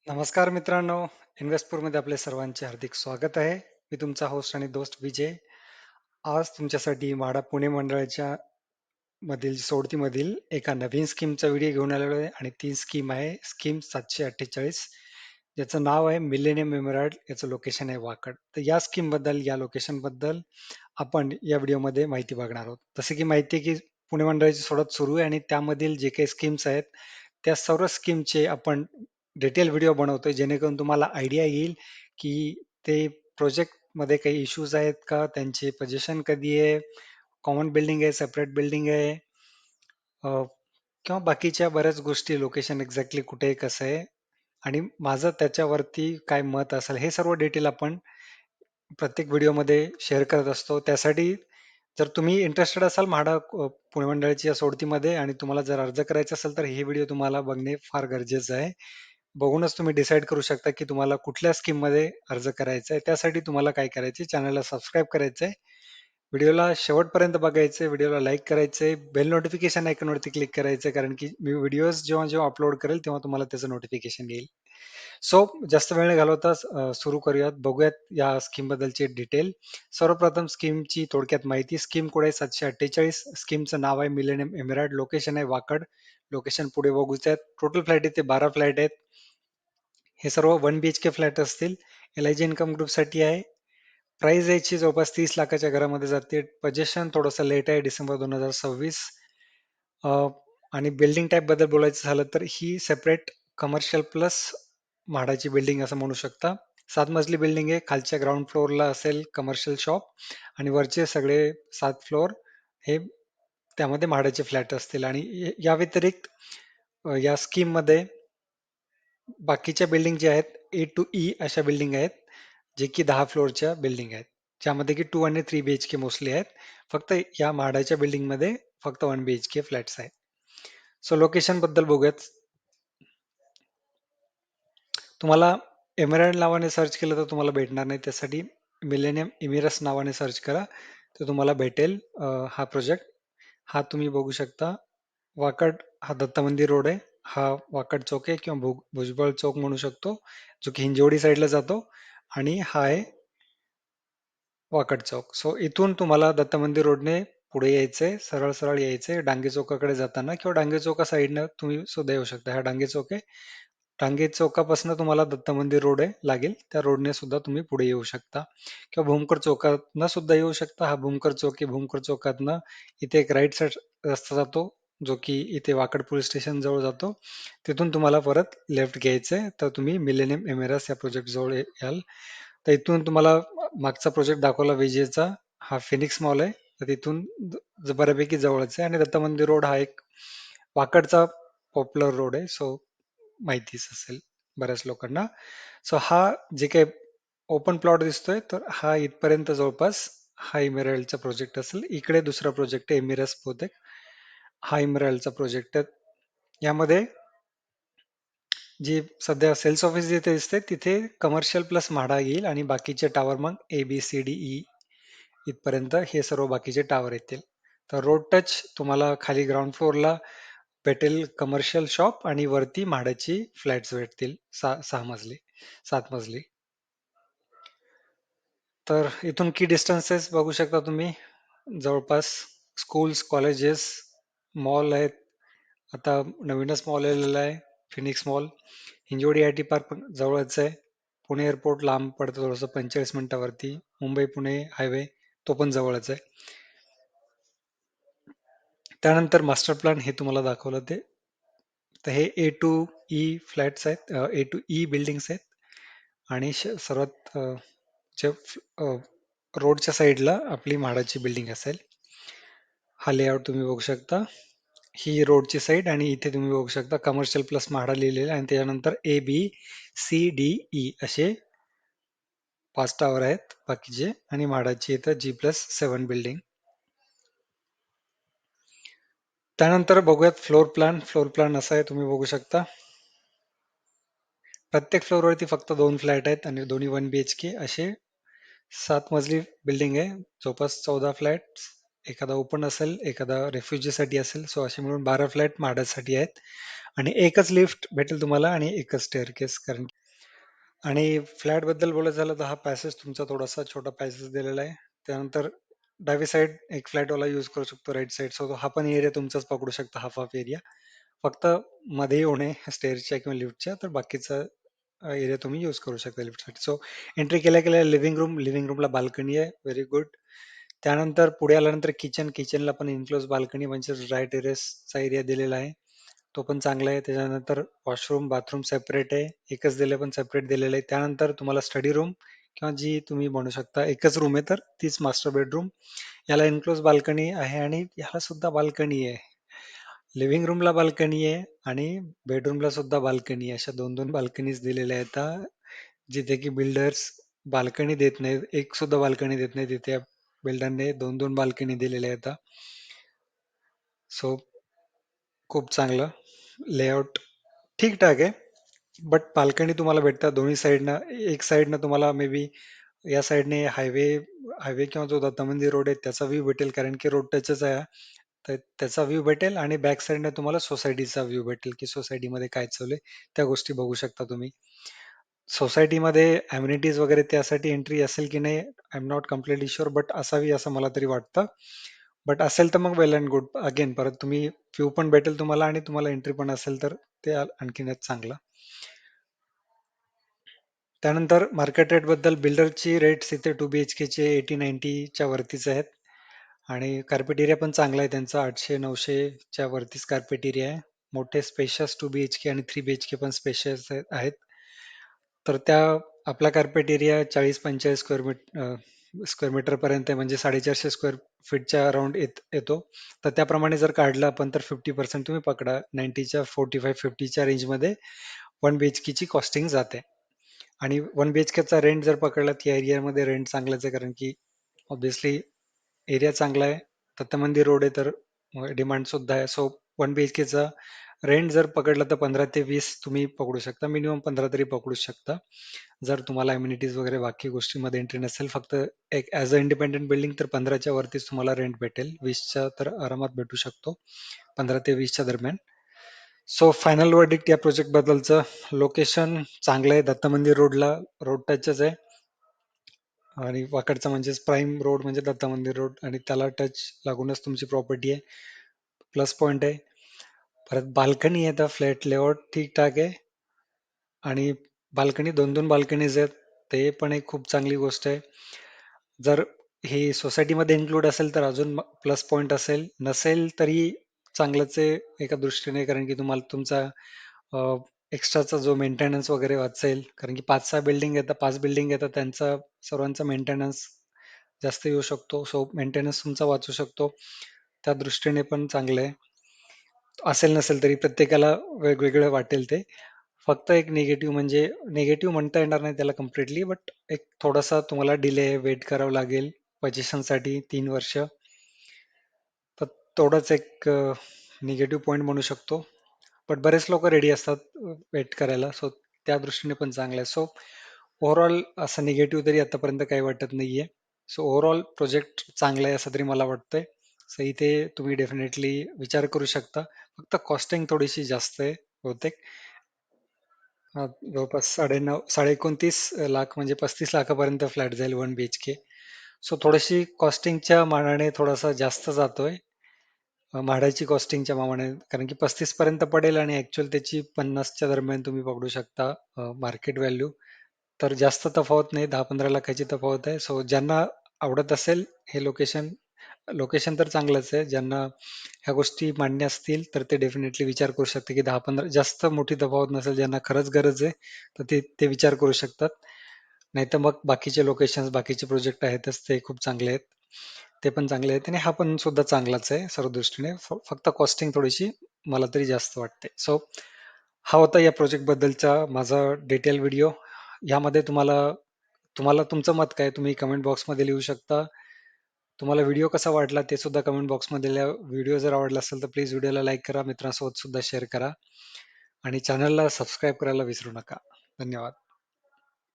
नमस्कार मित्रांनो, इन्व्हेस्टपूरमध्ये आपले सर्वांचे हार्दिक स्वागत आहे. मी तुमचा होस्ट आणि दोस्त विजय. आज तुमच्यासाठी म्हाडा पुणे मंडळाच्या मधील सोडतीमधील एका नवीन स्कीमचा व्हिडिओ घेऊन आलेलो आहे आणि ती स्कीम आहे स्कीम 748, ज्याचं नाव आहे मिलेनियम एमेराल्ड. याचं लोकेशन आहे वाकड. तर या स्कीम बद्दल, या लोकेशन बद्दल आपण या व्हिडिओमध्ये माहिती बघणार आहोत. जसे की माहिती आहे की पुणे मंडळाची सोडत सुरू आहे आणि त्यामधील जे काही स्कीम्स आहेत त्या सर्व स्कीमचे आपण डिटेल व्हिडिओ बनवतोय, जेणेकरून तुम्हाला आयडिया येईल की ते प्रोजेक्ट मध्ये काही इश्यूज आहेत का, त्यांचे पोझिशन कधी आहे, कॉमन बिल्डिंग आहे, सेपरेट बिल्डिंग आहे, किंवा बाकीच्या बऱ्याच गोष्टी, लोकेशन एक्झॅक्टली कुठे आहे, कसं आहे आणि माझं त्याच्यावरती काय मत असेल, हे सर्व डिटेल आपण प्रत्येक व्हिडिओमध्ये शेअर करत असतो. त्यासाठी जर तुम्ही इंटरेस्टेड असाल म्हाडा पुणे मंडळाच्या सोडतीमध्ये आणि तुम्हाला जर अर्ज करायचा असेल तर हे व्हिडिओ तुम्हाला बघणे फार गरजेचं आहे. बघूनच तुम्ही डिसाईड करू शकता की तुम्हाला कुठल्या स्कीममध्ये अर्ज करायचा आहे. त्यासाठी तुम्हाला काय करायचे, चॅनलला सबस्क्राईब करायचं आहे, व्हिडिओला शेवटपर्यंत बघायचे, व्हिडिओला लाईक करायचे, बेल नोटिफिकेशन आयकॉनवरती क्लिक करायचं, कारण की मी व्हिडिओज जेव्हा जेव्हा अपलोड करेल तेव्हा तुम्हाला त्याचं नोटिफिकेशन येईल. सो जास्त वेळ न घालवता सुरू करूयात, बघूयात या स्कीम बद्दलची डिटेल. सर्वप्रथम स्कीमची थोडक्यात माहिती. स्कीम कोड आहे 748. स्कीमचं नाव आहे मिलेनियम एमेराल्ड. लोकेशन आहे वाकड. लोकेशन पुढे बघूच आहेत. टोटल फ्लॅट इथे 12 फ्लॅट आहेत. हे सर्व 1 BHK फ्लॅट असतील. LIG इन्कम ग्रुपसाठी आहे. प्राइस याची जवळपास 30 लाखाच्या घरामध्ये जाते. पोझिशन थोडंसं लेट आहे, डिसेंबर 2026. आणि बिल्डिंग टाईप बद्दल बोलायचं झालं तर ही सेपरेट कमर्शियल प्लस म्हाडाची बिल्डिंग असं म्हणू शकता. 7 मजली बिल्डिंग आहे. खालच्या ग्राउंड फ्लोअरला असेल कमर्शियल शॉप आणि वरचे सगळे 7 फ्लोअर हे त्यामध्ये म्हाडाचे फ्लॅट असतील. आणि या व्यतिरिक्त या स्कीम मध्ये बाकीच्या बिल्डिंग ज्या आहेत A to E अशा बिल्डिंग आहेत, जे की 10 फ्लोअरच्या बिल्डिंग आहेत, ज्यामध्ये की 2 आणि 3 BHK मोस्टली आहेत. फक्त या म्हाडाच्या बिल्डिंग मध्ये फक्त 1 BHK फ्लॅट्स आहेत. सो लोकेशन बद्दल बघूयात. तुम्हाला एमेराल्ड नावाने सर्च केलं तर तुम्हाला भेटणार नाही. त्यासाठी मिलेनियम इमिरस नावाने सर्च करा, तर तुम्हाला भेटेल हा प्रोजेक्ट. हा तुम्ही बघू शकता. वाकड हा दत्त मंदिर रोड आहे. हा वाकड चौक आहे किंवा भुजबळ चौक म्हणू शकतो, जो की हिंजवडी साईडला जातो. आणि हा आहे वाकड चौक. सो इथून तुम्हाला दत्त मंदिर रोडने पुढे यायचंय, सरळ सरळ यायचंय डांगे चौकाकडे जाताना, किंवा डांगे चौका साईडनं तुम्ही सुद्धा येऊ शकता. हा डांगे चौक आहे. डांगे चौकापासून तुम्हाला दत्त मंदिर रोड आहे लागेल, त्या रोडने सुद्धा तुम्ही पुढे येऊ शकता, किंवा भूमकर चौकातनं सुद्धा येऊ शकता. हा भूमकर चौक आहे. भूमकर चौकातनं इथे एक राईट साईड रस्ता जातो, जो की इथे वाकड पोलीस स्टेशन जवळ जातो. तिथून तुम्हाला परत लेफ्ट घ्यायचंय, तर तुम्ही मिलेनियम एमेरास या प्रोजेक्ट जवळ याल. तर इथून तुम्हाला मागचा प्रोजेक्ट दाखवला विजेचा, हा फिनिक्स मॉल आहे. तर तिथून बऱ्यापैकी जवळच आहे. आणि दत्त मंदिर रोड हा एक वाकडचा पॉप्युलर रोड आहे. सो माहितीच असेल बऱ्याच लोकांना. सो हा जे काही ओपन प्लॉट दिसतोय, तर हा इथपर्यंत जवळपास हा इमेराल्डचा प्रोजेक्ट असेल. इकडे दुसरा प्रोजेक्ट आहे एमिरस बहुतेक. हा इमेराल्डचा प्रोजेक्ट आहे. यामध्ये जी सध्या सेल्स ऑफिस जिथे दिसते तिथे कमर्शियल प्लस म्हाडा येईल, आणि बाकीचे टावर मग ABCDE इथपर्यंत हे सर्व बाकीचे टावर येतील. तर रोड टच तुम्हाला खाली ग्राउंड फ्लोअरला भेटेल कमर्शियल शॉप, आणि वरती म्हाडाची फ्लॅट्स भेटतील 6 मजली 7 मजली. तर इथून की डिस्टन्सेस बघू शकता तुम्ही. जवळपास स्कूल्स, कॉलेजेस, मॉल आहेत. आता नवीनच मॉल आलेला आहे Phoenix mall. Hinjewadi IT park पण जवळच आहे. पुणे एअरपोर्ट लांब पडतं थोडंसं, 45 मिनिटावरती. मुंबई पुणे हायवे तो पण जवळच आहे. त्यानंतर मास्टर प्लॅन हे तुम्हाला दाखवलं ते. तर हे A to E फ्लॅट्स आहेत, A to E बिल्डिंग्स आहेत. आणि सर्वात जे रोडच्या साईडला आपली म्हाडाची बिल्डिंग असेल. हा लेआउट तुम्ही बघू शकता. ही रोडची साईड, आणि इथे तुम्ही बघू शकता कमर्शियल प्लस म्हाडा लिहिलेला आहे, आणि त्याच्यानंतर ABCDE असे 5 टावर आहेत बाकीचे, आणि म्हाडाची इथं G+7 बिल्डिंग. त्यानंतर बघूयात फ्लोर प्लॅन. फ्लोर प्लॅन असा आहे, तुम्ही बघू शकता. प्रत्येक फ्लोअरवरती फक्त 2 फ्लॅट आहेत, आणि दोन्ही 1 BHK असे 7 मजली बिल्डिंग आहे. जवळपास 14 फ्लॅट, एखादा ओपन असेल, एखादा रेफ्युजीसाठी असेल. सो असे मिळून 12 फ्लॅट म्हाडासाठी आहेत आणि एकच लिफ्ट भेटेल तुम्हाला आणि एकच स्टेअरकेस. कारण आणि फ्लॅट बद्दल बोलायचं झालं तर हा पॅसेज तुमचा थोडासा छोटा पॅसेज दिलेला आहे. त्यानंतर डावी साईड एक फ्लॅटवाला यूज करू शकतो, राईट साईड. सो हा पण एरिया तुमचाच पकडू शकता, हाफ हाफ एरिया. फक्त मध्ये येऊ नये स्टेअरच्या किंवा लिफ्टच्या, तर बाकीचा एरिया तुम्ही यूज करू शकता लिफ्टसाठी. सो एंट्री केल्या केल्या लिव्हिंग रूमला बाल्कनी आहे, व्हेरी गुड. त्यानंतर पुढे आल्यानंतर किचनला पण इन्क्लोज बाल्कनी म्हणजे ड्राय टेरेसचा एरिया दिलेला आहे, तो पण चांगला आहे. त्याच्यानंतर वॉशरूम बाथरूम सेपरेट आहे, एकच दिले पण सेपरेट दिलेलं आहे. त्यानंतर तुम्हाला स्टडी रूम किंवा जी तुम्ही म्हणू शकता एकच रूम आहे तर तीच मास्टर बेडरूम. याला इन्क्लोज बाल्कनी आहे आणि याला सुद्धा बाल्कनी आहे. लिव्हिंग रूमला बाल्कनी आहे आणि बेडरूमला सुद्धा बाल्कनी आहे. अशा दोन दोन बाल्कनीज दिलेल्या आहेत, जिथे की बिल्डर्स बाल्कनी देत नाहीत, एक सुद्धा बाल्कनी देत नाही, तिथे बिल्डरने दोन दोन बाल्कनी दिलेल्या आहेत. सो खूप चांगलं लेआउट, ठीकठाक आहे. बट बाल्कनी तुम्हाला भेटतात दोन्ही साईडनं. एक साईडनं तुम्हाला मे बी या साईडने हायवे हायवे किंवा जो दत्त मंदिर रोड आहे त्याचा व्ह्यू भेटेल, कारण की रोड टचच आहे. तर त्याचा व्ह्यू भेटेल आणि बॅक साईडने तुम्हाला सोसायटीचा व्ह्यू भेटेल, की सोसायटीमध्ये काय चालू आहे त्या गोष्टी बघू शकता तुम्ही. सोसायटीमध्ये अम्युनिटीज वगैरे त्यासाठी एंट्री असेल की नाही, I am not completely sure, but असावी असं मला तरी वाटतं. बट असेल तर मग वेल अँड गुड. अगेन परत तुम्ही व्ह्यू पण भेटेल तुम्हाला आणि तुम्हाला एंट्री पण असेल तर ते आणखीनच चांगलं. त्यानंतर मार्केट रेट बद्दल बिल्डरची रेट्स इथे 2 BHK चे 80-90च्या वरतीच आहेत आणि कार्पेट एरिया पण चांगला आहे त्यांचा, 800-900च्या वरतीच कार्पेट एरिया आहे. मोठे स्पेशियस 2 BHK आणि 3 BHK पण स्पेशियस आहेत. तर त्या आपला कार्पेट एरिया 40-45 स्क्वेअर मीटर पर्यंत आहे, म्हणजे 450 स्क्वेअर फीटच्या अराउंड येतो. तर त्याप्रमाणे जर काढलं आपण तर 50% तुम्ही पकडा, 90च्या 45-50च्या रेंजमध्ये 1 BHK ची कॉस्टिंग जाते. आणि 1 BHK चा रेंट जर पकडला तर या एरियामध्ये रेंट चांगलाच आहे, कारण की ऑब्व्हियसली एरिया चांगला आहे, दत्त मंदिर रोड आहे, तर डिमांड सुद्धा आहे. सो 1 BHK चा रेंट जर पकडला तर 15 ते 20 तुम्ही पकडू शकता, मिनिमम 15 तरी पकडू शकता. जर तुम्हाला अम्युनिटीज वगैरे बाकी गोष्टींमध्ये एंट्री नसेल, फक्त एक ॲज अ इंडिपेंडंट बिल्डिंग तर 15च्या वरतीच तुम्हाला रेंट भेटेल. 20च्या तर आरामात भेटू शकतो, 15 ते 20च्या दरम्यान. सो फायनल वर्डिक्ट या प्रोजेक्ट बद्दलचं, लोकेशन चांगलं आहे, दत्त मंदिर रोडला, रोड टचच आहे आणि वाकडचा म्हणजेच प्राईम रोड म्हणजे दत्त मंदिर रोड आणि त्याला टच लागूनच तुमची प्रॉपर्टी आहे, प्लस पॉइंट आहे. परत बाल्कनी आहे, तर फ्लॅट लेआउट ठीकठाक आहे आणि बाल्कनी दोन दोन बाल्कनीज आहेत, ते पण एक खूप चांगली गोष्ट आहे. जर हे सोसायटीमध्ये इन्क्लूड असेल तर अजून प्लस पॉइंट असेल, नसेल तरी चांगलंच आहे एका दृष्टीने, कारण की तुम्हाला तुमचा एक्स्ट्राचा जो मेंटेनन्स वगैरे वाचेल, कारण की 5 बिल्डिंग येतात त्यांचा सर्वांचा मेंटेनन्स जास्त येऊ शकतो. सो मेंटेनन्स तुमचा वाचू शकतो, त्या दृष्टीने पण चांगलं आहे. असेल नसेल तरी प्रत्येकाला वेगवेगळं वाटेल ते. फक्त एक निगेटिव्ह म्हणजे, निगेटिव्ह म्हणता येणार नाही त्याला कम्प्लिटली, बट एक थोडासा तुम्हाला डिले वेट करावं लागेल पोझिशनसाठी 3 वर्ष. तर तेवढंच एक निगेटिव्ह पॉईंट म्हणू शकतो. बट बरेच लोक रेडी असतात वेट करायला, सो त्या दृष्टीने पण चांगलं आहे. सो ओव्हरऑल असं निगेटिव्ह तरी आतापर्यंत काही वाटत नाहीये. सो ओव्हरऑल प्रोजेक्ट चांगला आहे असं तरी मला वाटतंय. सो इथे तुम्ही डेफिनेटली विचार करू शकता. फक्त कॉस्टिंग थोडीशी जास्त आहे बहुतेक. जवळपास 9.5 29 लाख म्हणजे 35 लाखापर्यंत फ्लॅट जाईल 1 BHK. सो थोडीशी कॉस्टिंगच्या मानाने थोडासा जास्त जातोय, म्हाडाची कॉस्टिंगच्या मानाने, कारण की 35 पर्यंत पडेल आणि ऍक्च्युअल त्याची 50च्या दरम्यान तुम्ही पकडू शकता मार्केट व्हॅल्यू. तर जास्त तफावत नाही, 10-15 लाखाची तफावत आहे. सो ज्यांना आवडत असेल हे लोकेशन, लोकेशन तर चांगलंच आहे, ज्यांना ह्या गोष्टी मान्य असतील तर ते डेफिनेटली विचार करू शकते, की 10-15 जास्त मोठी तफावत नसेल, ज्यांना खरंच गरज आहे तर ते ते विचार करू शकतात. नाहीतर मग बाकीचे लोकेशन बाकीचे प्रोजेक्ट आहेतच, ते खूप चांगले आहेत, ते पण चांगले आहेत आणि हा पण सुद्धा चांगलाच आहे सर्व दृष्टीने. फक्त कॉस्टिंग थोडीशी मला तरी जास्त वाटते. सो हा होता या प्रोजेक्ट बद्दलचा माझा डिटेल व्हिडिओ. यामध्ये तुम्हाला तुम्हाला तुमचं मत काय तुम्ही कमेंट बॉक्समध्ये लिहू शकता. तुम्हाला व्हिडिओ कसा वाटला ते सुद्धा कमेंट बॉक्समध्ये लिहा. व्हिडिओ जर आवडला असेल तर प्लीज व्हिडिओला लाईक करा, मित्रांसोबत सुद्धा शेअर करा आणि चॅनलला सबस्क्राईब करायला विसरू नका. धन्यवाद.